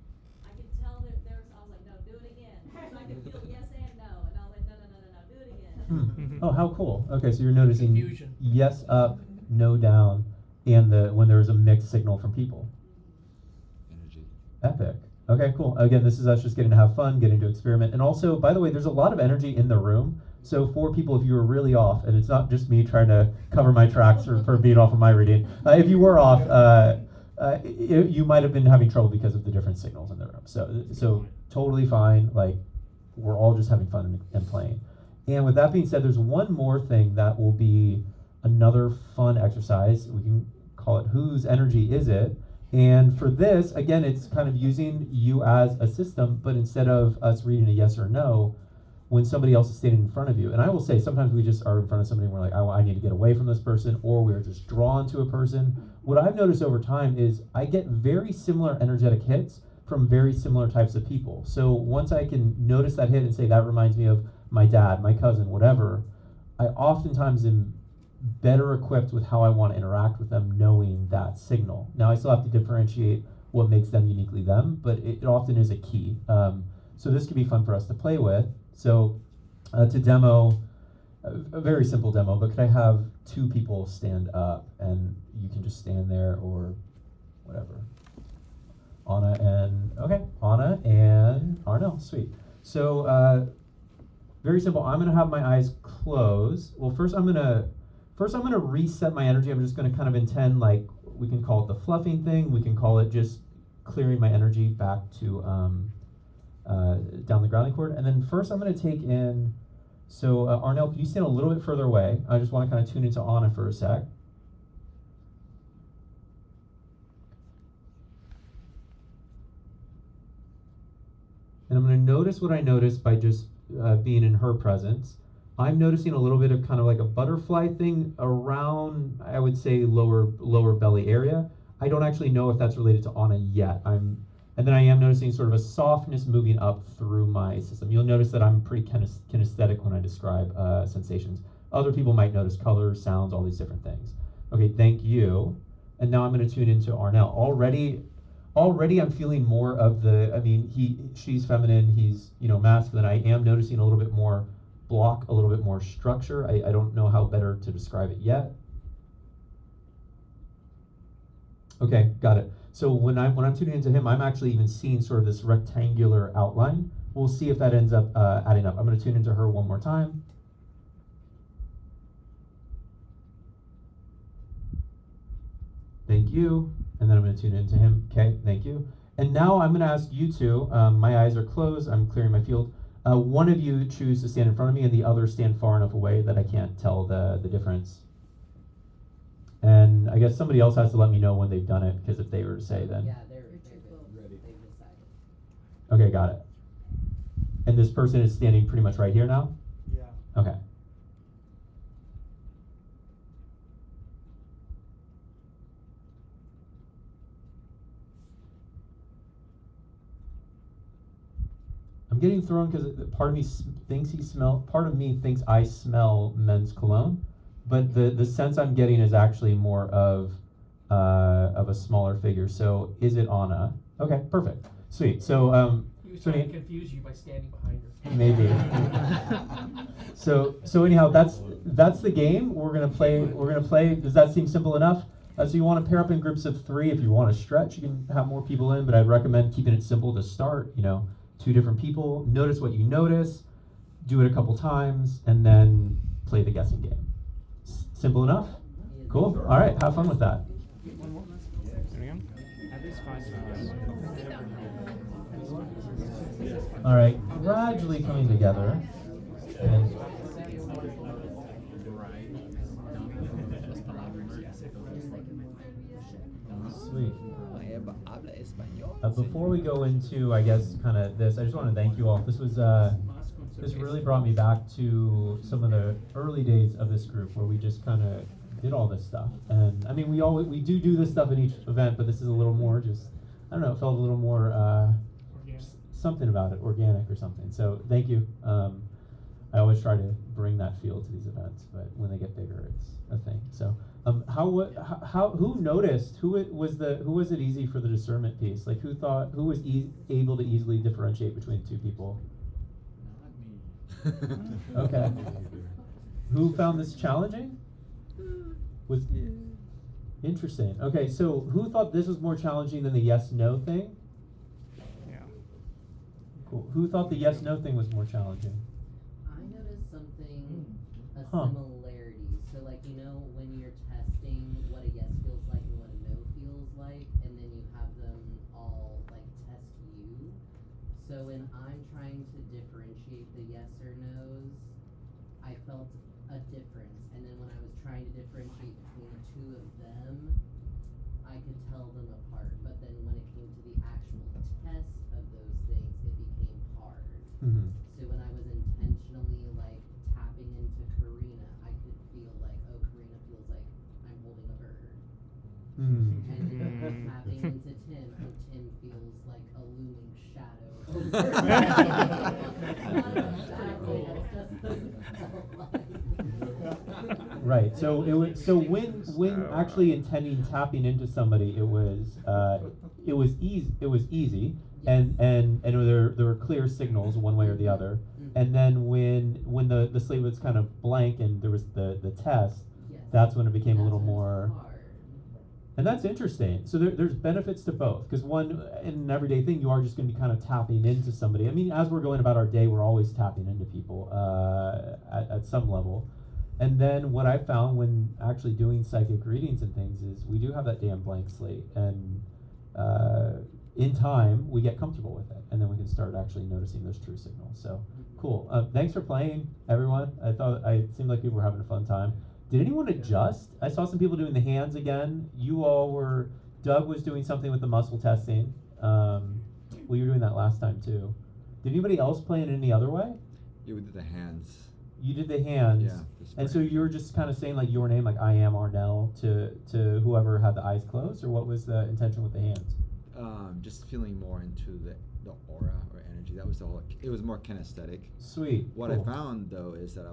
Speaker 5: I could tell that I was like, no, do it again. So I could feel yes and no. And I was like, no, do it again.
Speaker 1: Oh, how cool. Okay, so you're noticing
Speaker 6: Confusion.
Speaker 1: yes up, no down, and when there was a mixed signal from people.
Speaker 3: Energy.
Speaker 1: Epic. Okay, cool. Again, this is us just getting to have fun, getting to experiment. And also, by the way, there's a lot of energy in the room. So for people, if you were really off, and it's not just me trying to cover my tracks for being off of my reading, if you were off, you might have been having trouble because of the different signals in the room. So totally fine. we're all just having fun and playing. And with that being said, there's one more thing that will be another fun exercise. We can call it Whose Energy Is It? And for this, again, it's kind of using you as a system, but instead of us reading a yes or no, when somebody else is standing in front of you. And I will say, sometimes we just are in front of somebody and we're like, I need to get away from this person, or we're just drawn to a person. What I've noticed over time is I get very similar energetic hits from very similar types of people. So once I can notice that hit and say, that reminds me of my dad, my cousin, whatever, I oftentimes am better equipped with how I want to interact with them, knowing that signal. Now, I still have to differentiate what makes them uniquely them, but it often is a key. So this could be fun for us to play with. So to demo, a very simple demo, but could I have 2 people stand up, and you can just stand there or whatever. Anna and Arnell, sweet. So very simple. I'm gonna have my eyes closed. Well, first I'm gonna reset my energy. I'm just gonna kind of intend, like, we can call it the fluffing thing. We can call it just clearing my energy back to down the grounding cord. And then first I'm gonna take in, so Arnell, can you stand a little bit further away? I just wanna kind of tune into Anna for a sec. And I'm gonna notice what I notice by just being in her presence. I'm noticing a little bit of kind of like a butterfly thing around, I would say, lower belly area. I don't actually know if that's related to Anna yet. And then I am noticing sort of a softness moving up through my system. You'll notice that I'm pretty kinesthetic when I describe sensations. Other people might notice colors, sounds, all these different things. Okay, thank you. And now I'm gonna tune into Arnell. Already I'm feeling more of she's feminine, he's, masculine. I am noticing a little bit more block, a little bit more structure. I don't know how better to describe it yet. Okay, got it. So when I'm tuning into him, I'm actually even seeing sort of this rectangular outline. We'll see if that ends up adding up. I'm gonna tune into her one more time. Thank you. And then I'm gonna tune into him. Okay, thank you. And now I'm gonna ask you two, my eyes are closed, I'm clearing my field. One of you choose to stand in front of me and the other stand far enough away that I can't tell the difference. And I guess somebody else has to let me know when they've done it, because if they were to say, then.
Speaker 24: Yeah, they're ready. They've decided.
Speaker 1: Okay, got it. And this person is standing pretty much right here now?
Speaker 20: Yeah.
Speaker 1: Okay. I'm getting thrown because part of me thinks I smell men's cologne, but the sense I'm getting is actually more of a smaller figure. So is it Anna? Okay, perfect, sweet. So
Speaker 6: He was trying to confuse you by standing behind her.
Speaker 1: maybe. So anyhow, that's the game. We're gonna play. Does that seem simple enough? So you want to pair up in groups of 3. If you want to stretch, you can have more people in, but I'd recommend keeping it simple to start. 2 different people. Notice what you notice. Do it a couple times, and then play the guessing game. Simple enough? Cool. All right. Have fun with that. All right. Gradually coming together. And sweet. Before we go into, I guess, kind of this, I just want to thank you all. This really brought me back to some of the early days of this group where we just kind of did all this stuff. And I mean, we do this stuff in each event, but this is a little more just, I don't know, it felt a little more something about it, organic or something. So thank you. I always try to bring that feel to these events, but when they get bigger, it's a thing. So who noticed? Who was it easy for the discernment piece? Like who was able to easily differentiate between 2 people? Not me. Okay. Who found this challenging? Was interesting. Okay, so who thought this was more challenging than the yes/no thing?
Speaker 11: Yeah.
Speaker 1: Cool. Who thought the yes/no thing was more challenging?
Speaker 24: I noticed a similarity. So like, when you're testing what a yes feels like and what a no feels like, and then you have them all like test you. So when I'm trying to differentiate the yes or no's, I felt a difference. And then when I was trying to differentiate between the two of them, I could tell them apart. But then when it came to the actual test of those things, it became hard.
Speaker 1: Mm-hmm.
Speaker 24: So when I was intentionally like tapping into Karina, I could feel like, oh, Karina feels like I'm holding a bird.
Speaker 1: Mm.
Speaker 24: And then when I'm tapping into Tim, oh, Tim feels like a looming shadow over.
Speaker 1: Right. So it was. So when actually intending tapping into somebody, it was easy. It was easy, and there were clear signals one way or the other. And then when the slate was kind of blank and there was the test, that's when it became a little more. And that's interesting. So there's benefits to both, because one, in an everyday thing, you are just going to be kind of tapping into somebody. I mean, as we're going about our day, we're always tapping into people at some level. And then what I found when actually doing psychic readings and things is we do have that damn blank slate, and in time we get comfortable with it, and then we can start actually noticing those true signals. So cool. Thanks for playing, everyone. It seemed like people were having a fun time. Did anyone adjust? I saw some people doing the hands again. Doug was doing something with the muscle testing. Well, you were doing that last time too. Did anybody else play in any other way?
Speaker 3: Yeah, we did the hands.
Speaker 1: You did the hands.
Speaker 3: Yeah.
Speaker 1: And so you were just kind of saying like your name, like I am Arnell, to whoever had the eyes closed, or what was the intention with the hands?
Speaker 3: Just feeling more into the aura or energy. That was the whole. It was more kinesthetic.
Speaker 1: Sweet.
Speaker 3: What
Speaker 1: Cool.
Speaker 3: I found though is that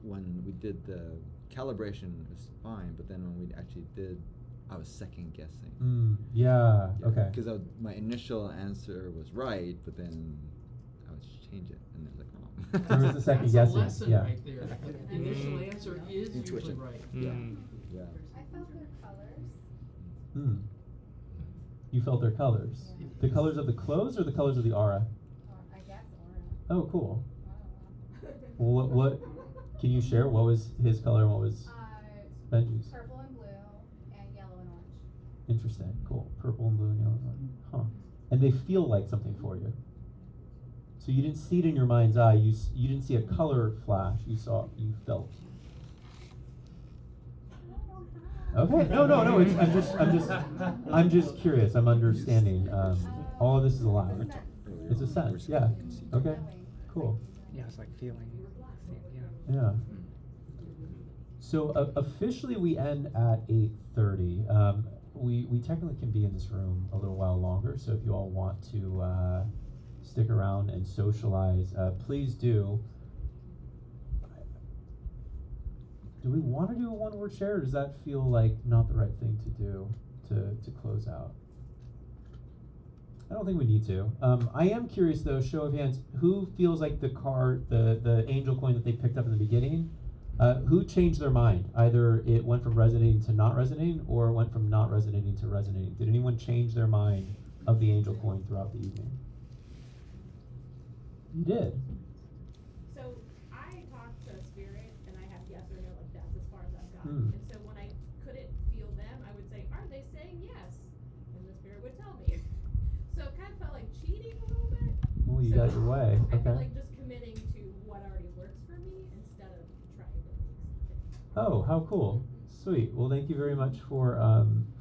Speaker 3: when we did the calibration, it was fine, but then when we actually did, I was second guessing.
Speaker 1: Yeah. Okay.
Speaker 3: Because my initial answer was right, but then I would change it, and it was like wrong.
Speaker 1: There was the second
Speaker 6: That's
Speaker 1: guessing.
Speaker 6: a lesson
Speaker 1: Yeah.
Speaker 6: right there. The initial answer is usually right.
Speaker 3: Yeah.
Speaker 4: I felt their colors.
Speaker 1: Hmm. You felt their colors. The colors of the clothes or the colors of the aura?
Speaker 4: I guess
Speaker 1: Oh, cool. Well, what can you share? What was his color and what was Benji's?
Speaker 4: Purple and blue and yellow and orange.
Speaker 1: Interesting. Cool. Purple and blue and yellow and orange. Huh. And they feel like something for you. So you didn't see it in your mind's eye. You didn't see a color flash. You felt. Okay. No. I'm just curious. I'm understanding. All of this is allowed. It's a sense. Yeah. Okay. Cool.
Speaker 11: Yeah, it's like feeling.
Speaker 1: Yeah. So officially we end at 8:30. We technically can be in this room a little while longer. So if you all want to stick around and socialize, please do. Do we want to do a one-word share, or does that feel like not the right thing to do to close out? I don't think we need to. I am curious though, show of hands, who feels like the angel coin that they picked up in the beginning, who changed their mind? Either it went from resonating to not resonating, or it went from not resonating to resonating. Did anyone change their mind of the angel coin throughout the evening? You did.
Speaker 5: So I talked to spirit and I have yes or no, like that's as far as I've gotten. And so when I couldn't feel them, I would say, are they saying yes? And the spirit would tell me. So it kind of felt like cheating a little bit.
Speaker 1: Well, you got your way.
Speaker 5: I feel
Speaker 1: Okay.
Speaker 5: like just committing to what already works for me instead of trying to make something.
Speaker 1: Oh, how cool. Sweet. Well, thank you very much for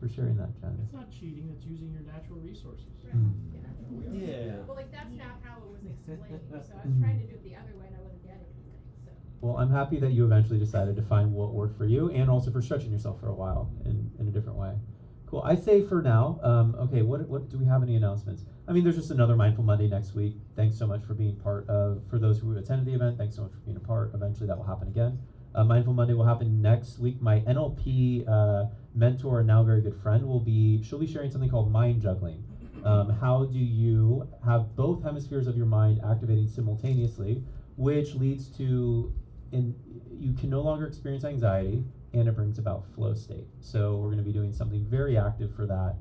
Speaker 1: sharing that, Jen.
Speaker 6: It's not cheating, it's using your natural resources.
Speaker 1: Yeah.
Speaker 5: Well, like that's not how it was explained. So I was trying to do it the other way and I wasn't getting anything. So.
Speaker 1: Well, I'm happy that you eventually decided to find what worked for you, and also for stretching yourself for a while in a different way. Cool. I say for now, okay, what do we have any announcements? I mean, there's just another Mindful Monday next week. Thanks so much for being part of, for those who attended the event, thanks so much for being a part. Eventually that will happen again. Mindful Monday will happen next week. My NLP mentor and now very good friend she'll be sharing something called mind juggling. How do you have both hemispheres of your mind activating simultaneously, which leads to, you can no longer experience anxiety, and it brings about flow state. So we're going to be doing something very active for that.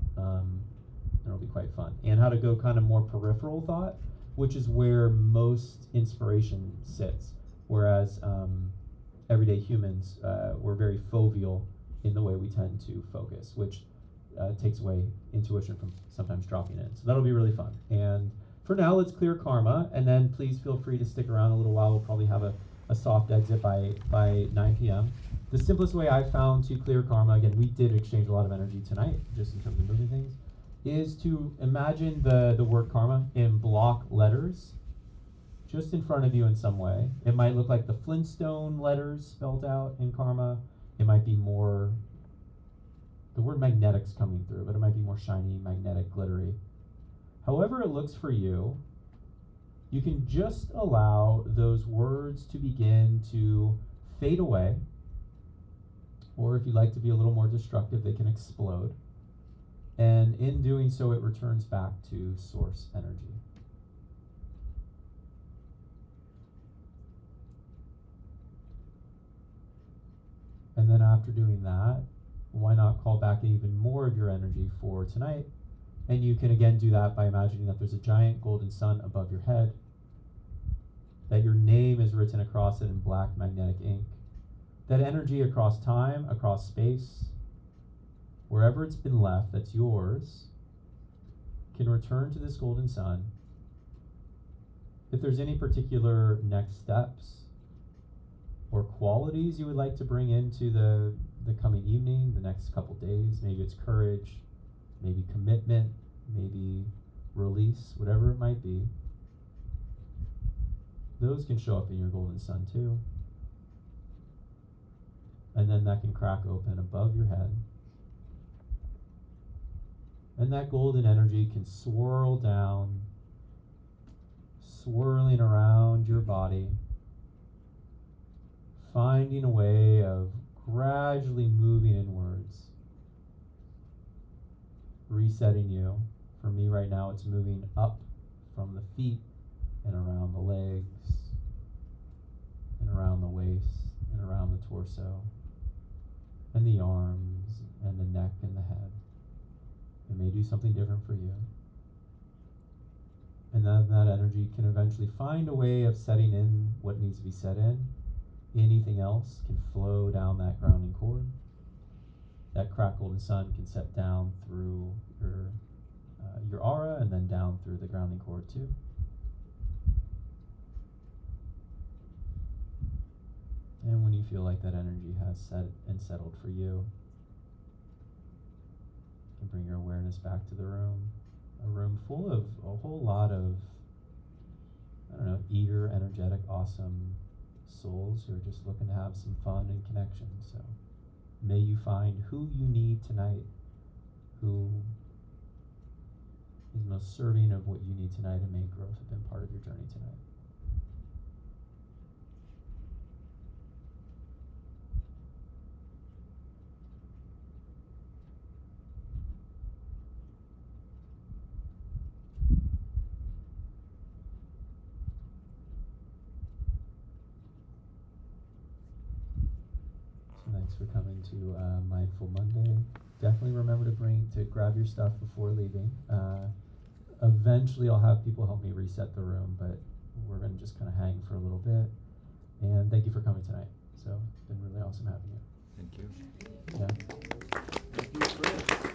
Speaker 1: It'll be quite fun. And how to go kind of more peripheral thought, which is where most inspiration sits. Whereas everyday humans, we're very foveal in the way we tend to focus, which takes away intuition from sometimes dropping in. So that'll be really fun. And for now, let's clear karma, and then please feel free to stick around a little while. We'll probably have a soft exit by 9 p.m. The simplest way I found to clear karma, again, we did exchange a lot of energy tonight, just in terms of moving things, is to imagine the word karma in block letters just in front of you in some way. It might look like the Flintstone letters spelled out in karma. It might be more, the word magnetic's coming through, but it might be more shiny, magnetic, glittery. However it looks for you, you can just allow those words to begin to fade away, or if you like to be a little more destructive, they can explode. And in doing so, it returns back to source energy. And then after doing that, why not call back even more of your energy for tonight? And you can again do that by imagining that there's a giant golden sun above your head, that your name is written across it in black magnetic ink, that energy across time, across space, wherever it's been left that's yours, can return to this golden sun. If there's any particular next steps or qualities you would like to bring into the coming evening, the next couple days, maybe it's courage, maybe commitment, maybe release, whatever it might be, those can show up in your golden sun too. And then that can crack open above your head. And that golden energy can swirl down, swirling around your body, finding a way of gradually moving inwards, resetting you. For me right now, it's moving up from the feet and around the legs and around the waist and around the torso and the arms and the neck and the head. It may do something different for you. And then that energy can eventually find a way of setting in what needs to be set in. Anything else can flow down that grounding cord. That cracked golden sun can set down through your aura and then down through the grounding cord too. And when you feel like that energy has set and settled for you, you can bring your awareness back to the room. A room full of a whole lot of, eager, energetic, awesome souls who are just looking to have some fun and connection. So may you find who you need tonight, who is most serving of what you need tonight, and may growth have been part of your journey tonight. Thanks for coming to Mindful Monday. Definitely remember to grab your stuff before leaving. Eventually I'll have people help me reset the room, but we're going to just kind of hang for a little bit. And thank you for coming tonight. So it's been really awesome having you.
Speaker 3: Thank you.
Speaker 1: Yeah.
Speaker 3: Thank you, Chris.